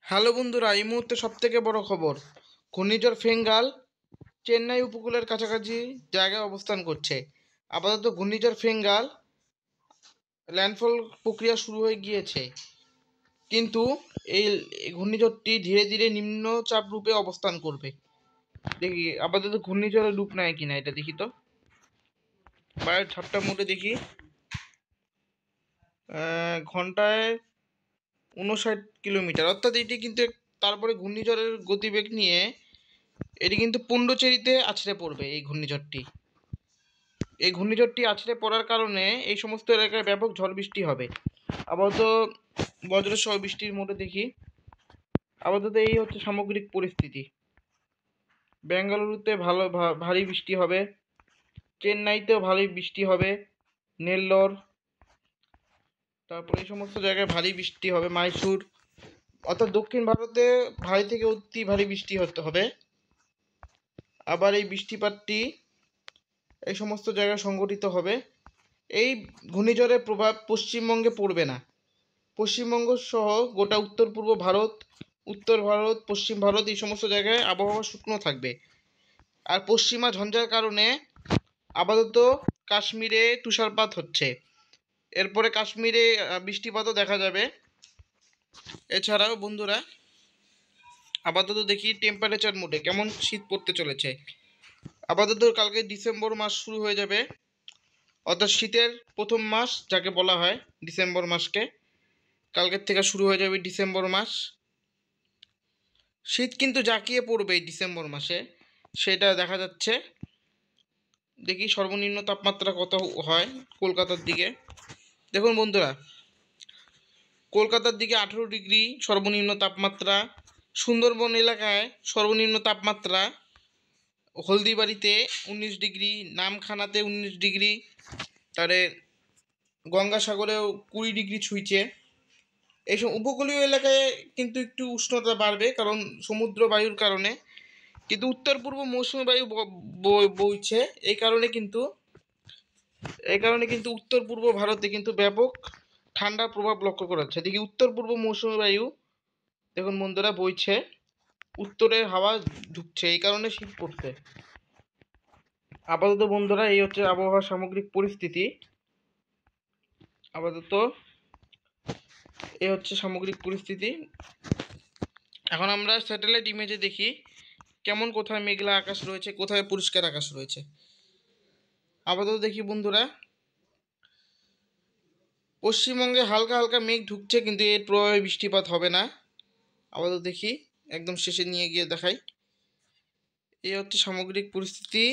Hello বন্ধুরা, এই মুহূর্তে সবথেকে বড় খবর, ঘূর্ণিঝড় ফেঙ্গাল চেন্নাই উপকূলের কাছাকাছি জায়গায় অবস্থান করছে। আপাতত ঘূর্ণিঝড় ফেঙ্গাল ল্যান্ডফল প্রক্রিয়া শুরু হয়ে গিয়েছে, কিন্তু এই ঘূর্ণিঝড়টি ধীরে ধীরে নিম্নচাপ রূপে অবস্থান করবে। দেখি আপাতত ঘূর্ণিঝড়ের রূপ নেয় কিনা, এটা দেখি তো। বায়ুর ঝাপটা মোটে দেখি, ঘন্টায় 59 কিলোমিটার, অর্থাৎ এটি কিন্তু তারপরে ঘূর্ণিঝড়ের গতিবেগ নিয়ে এটি কিন্তু পুন্ডুচেরিতে আছড়ে পড়বে। এই ঘূর্ণিঝড়টি আছড়ে পড়ার কারণে এই সমস্ত এলাকায় ব্যাপক ঝড় বৃষ্টি হবে। আপাতত বজ্রসহ বৃষ্টির মোটে দেখি। আপাতত এই হচ্ছে সামগ্রিক পরিস্থিতি। বেঙ্গালুরুতে ভারী বৃষ্টি হবে, চেন্নাইতেও ভারী বৃষ্টি হবে, নেল্লোর, তারপর এই সমস্ত জায়গায় ভারী বৃষ্টি হবে, মাইসুর, অর্থাৎ দক্ষিণ ভারতে ভারী থেকে অতি ভারী বৃষ্টি হতে হবে। আবার এই বৃষ্টিপাতটি এই সমস্ত জায়গায় সংঘটিত হবে। এই ঘূর্ণিঝড়ের প্রভাব পশ্চিমবঙ্গে পড়বে না। পশ্চিমবঙ্গ সহ গোটা উত্তর পূর্ব ভারত, উত্তর ভারত, পশ্চিম ভারত এই সমস্ত জায়গায় আবহাওয়া শুকনো থাকবে। আর পশ্চিমা ঝঞ্ঝার কারণে আপাতত কাশ্মীরে তুষারপাত হচ্ছে, এরপরে কাশ্মীরে বৃষ্টিপাতও দেখা যাবে। এছাড়াও বন্ধুরা আপাতত দেখি টেম্পারেচার মোডে কেমন শীত পড়তে চলেছে। আপাতত কালকে ডিসেম্বর মাস শুরু হয়ে যাবে, অর্থাৎ শীতের প্রথম মাস যাকে বলা হয় ডিসেম্বর মাসকে, কালকের থেকে শুরু হয়ে যাবে ডিসেম্বর মাস। শীত কিন্তু জাঁকিয়ে পড়বে এই ডিসেম্বর মাসে, সেটা দেখা যাচ্ছে। দেখি সর্বনিম্ন তাপমাত্রা কত হয় কলকাতার দিকে। দেখুন বন্ধুরা, কলকাতার দিকে 18 ডিগ্রি সর্বনিম্ন তাপমাত্রা, সুন্দরবন এলাকায় সর্বনিম্ন তাপমাত্রা, হলদিবাড়িতে 19 ডিগ্রি, নামখানাতে 19 ডিগ্রি, তারে গঙ্গাসাগরেও 20 ডিগ্রি ছুঁইছে। এইসব উপকূলীয় এলাকায় কিন্তু একটু উষ্ণতা বাড়বে, কারণ সমুদ্র বায়ুর কারণে। কিন্তু উত্তর পূর্ব মৌসুমী বায়ু বইছে, এই কারণে কিন্তু উত্তর পূর্ব ভারতে কিন্তু ব্যাপক ঠান্ডার প্রভাব লক্ষ্য করা যাচ্ছে। দেখি উত্তর পূর্ব মৌসুমী বায়ু, দেখুন বন্ধুরা, বইছে, উত্তরের হাওয়া ঢুকছে, এই কারণে শীত পড়ছে। আপাতত বন্ধুরা এই হচ্ছে আবহাওয়ার সামগ্রিক পরিস্থিতি। আপাতত এই হচ্ছে সামগ্রিক পরিস্থিতি। এখন আমরা স্যাটেলাইট ইমেজে দেখি কেমন, কোথায় মেঘলা আকাশ রয়েছে, কোথায় পরিষ্কার আকাশ রয়েছে। আপাতত দেখি বন্ধুরা, পশ্চিমবঙ্গে হালকা হালকা মেঘ ঢুকছে, কিন্তু এর প্রভাবে বৃষ্টিপাত হবে না। আপাতত দেখি, একদম শেষে নিয়ে গিয়ে দেখাই। এই হচ্ছে সামগ্রিক পরিস্থিতি।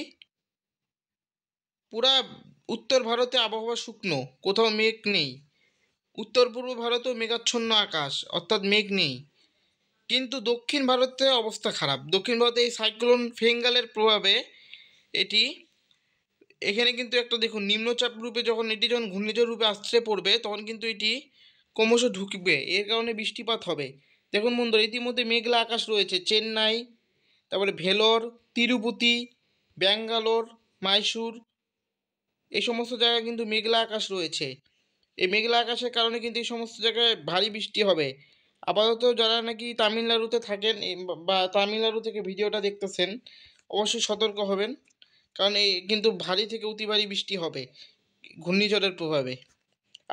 পুরা উত্তর ভারতে আবহাওয়া শুকনো, কোথাও মেঘ নেই। উত্তর পূর্ব ভারতেও মেঘাচ্ছন্ন আকাশ, অর্থাৎ মেঘ নেই। কিন্তু দক্ষিণ ভারতে অবস্থা খারাপ। দক্ষিণ ভারতে এই সাইক্লোন ফেঙ্গালের প্রভাবে এটি, এখানে কিন্তু একটা দেখুন নিম্নচাপ রূপে যখন ঘূর্ণিঝড় রূপে আছড়ে পড়বে, তখন কিন্তু এটি ক্রমশ ঢুকবে, এর কারণে বৃষ্টিপাত হবে। দেখুন বন্ধুরা, ইতিমধ্যে মেঘলা আকাশ রয়েছে চেন্নাই, তারপরে ভেলোর, তিরুপতি, ব্যাঙ্গালোর, মাইসুর, এই সমস্ত জায়গায় কিন্তু মেঘলা আকাশ রয়েছে। এই মেঘলা আকাশের কারণে কিন্তু এই সমস্ত জায়গায় ভারী বৃষ্টি হবে। আপাতত যারা নাকি তামিলনাড়ুতে থাকেন বা তামিলনাড়ু থেকে ভিডিওটা দেখতেছেন, অবশ্যই সতর্ক হবেন, কারণ এই কিন্তু ভারী থেকে অতি ভারী বৃষ্টি হবে ঘূর্ণিঝড়ের প্রভাবে।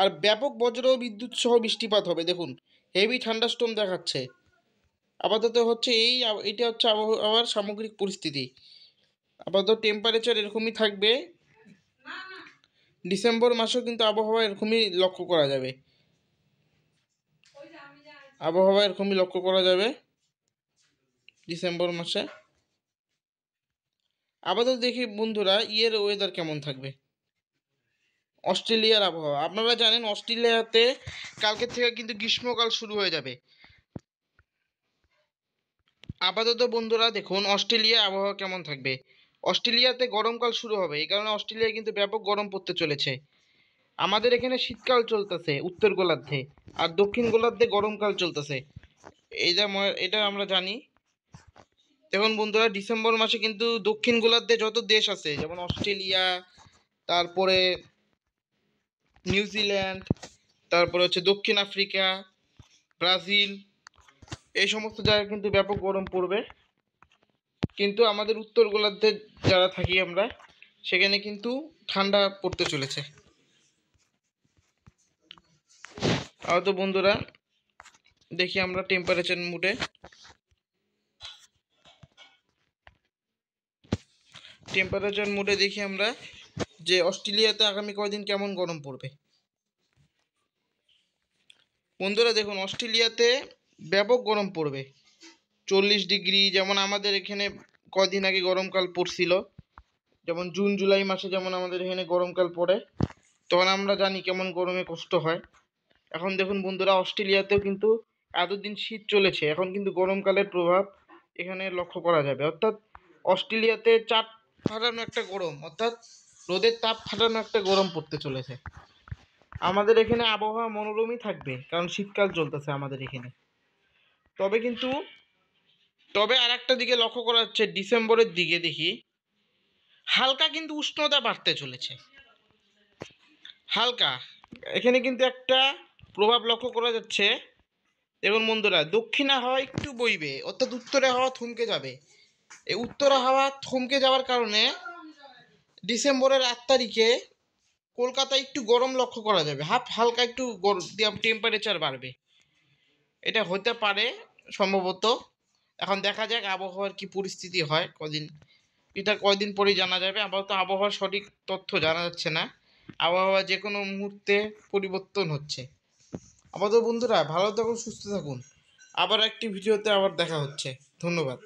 আর ব্যাপক বজ্র ও বিদ্যুৎ সহ বৃষ্টিপাত হবে। দেখুন হেভি ঠান্ডাস্টোম দেখাচ্ছে। আপাতত হচ্ছে এটা হচ্ছে আবহাওয়ার সামগ্রিক পরিস্থিতি। আপাতত টেম্পারেচার এরকমই থাকবে। ডিসেম্বর মাসেও কিন্তু আবহাওয়া এরকমই লক্ষ্য করা যাবে। ডিসেম্বর মাসে। আপাতত দেখি বন্ধুরা ওয়েদার কেমন থাকবে। অস্ট্রেলিয়ার আবহাওয়া, আপনারা জানেন অস্ট্রেলিয়াতে কালকের থেকে কিন্তু গ্রীষ্মকাল শুরু হয়ে যাবে। আপাতত বন্ধুরা দেখুন অস্ট্রেলিয়া আবহাওয়া কেমন থাকবে। অস্ট্রেলিয়াতে গরমকাল শুরু হবে, এই কারণে অস্ট্রেলিয়ায় কিন্তু ব্যাপক গরম পড়তে চলেছে। আমাদের এখানে শীতকাল চলতেছে উত্তর গোলার্ধে, আর দক্ষিণ গোলার্ধে গরমকাল চলতেছে। এটা আমরা জানি। দেখুন বন্ধুরা, ডিসেম্বর মাসে কিন্তু দক্ষিণ গোলার্ধে যত দেশ আছে, যেমন অস্ট্রেলিয়া, তারপরে নিউজিল্যান্ড, তারপরে হচ্ছে দক্ষিণ আফ্রিকা, ব্রাজিল, এই সমস্ত জায়গায় কিন্তু ব্যাপক গরম পড়বে। কিন্তু আমাদের উত্তর গোলার্ধে যারা থাকি আমরা, সেখানে কিন্তু ঠান্ডা পড়তে চলেছে। তো বন্ধুরা, দেখি আমরা টেম্পারেচার মুডে দেখি আমরা যে অস্ট্রেলিয়াতে আগামী কয়দিন কেমন গরম পড়বে। বন্ধুরা দেখুন, অস্ট্রেলিয়াতে ব্যাপক গরম পড়বে, 40 ডিগ্রি। যেমন আমাদের এখানে কদিন আগে গরমকাল পড়ছিল, যেমন জুন জুলাই মাসে যেমন আমাদের এখানে গরমকাল পড়ে, তখন আমরা জানি কেমন গরমে কষ্ট হয়। এখন দেখুন বন্ধুরা, অস্ট্রেলিয়াতেও কিন্তু এতদিন শীত চলেছে, এখন কিন্তু গরমকালের প্রভাব এখানে লক্ষ্য করা যাবে। অর্থাৎ অস্ট্রেলিয়াতে চাপ ফাটানো একটা গরম, অর্থাৎ রোদের তাপ ফাটানো একটা গরম পড়তে চলেছে। আমাদের এখানে আবহাওয়া মনোরমই থাকবে, কারণ শীতকাল চলতেছে আমাদের এখানে। তবে আর একটা দিকে লক্ষ্য করা যাচ্ছে, ডিসেম্বরের দিকে দেখি হালকা কিন্তু উষ্ণতা বাড়তে চলেছে, হালকা। এখানে কিন্তু একটা প্রভাব লক্ষ্য করা যাচ্ছে। দেখুন বন্ধুরা, দক্ষিণা হাওয়া একটু বইবে, অর্থাৎ উত্তরে হাওয়া থমকে যাবে। এই উত্তরা হাওয়া থমকে যাওয়ার কারণে ডিসেম্বরের 8 তারিখে কলকাতায় একটু গরম লক্ষ্য করা যাবে, হালকা একটু টেম্পারেচার বাড়বে। এটা হতে পারে সম্ভবত। এখন দেখা যাক আবহাওয়ার কি পরিস্থিতি হয় এটা কয়দিন পরেই জানা যাবে। আপাতত আবহাওয়ার সঠিক তথ্য জানা যাচ্ছে না, আবহাওয়া যে কোনো মুহূর্তে পরিবর্তন হচ্ছে। আপাতত বন্ধুরা, ভালো থাকুন, সুস্থ থাকুন। আবার একটি ভিডিওতে আবার দেখা হচ্ছে। ধন্যবাদ।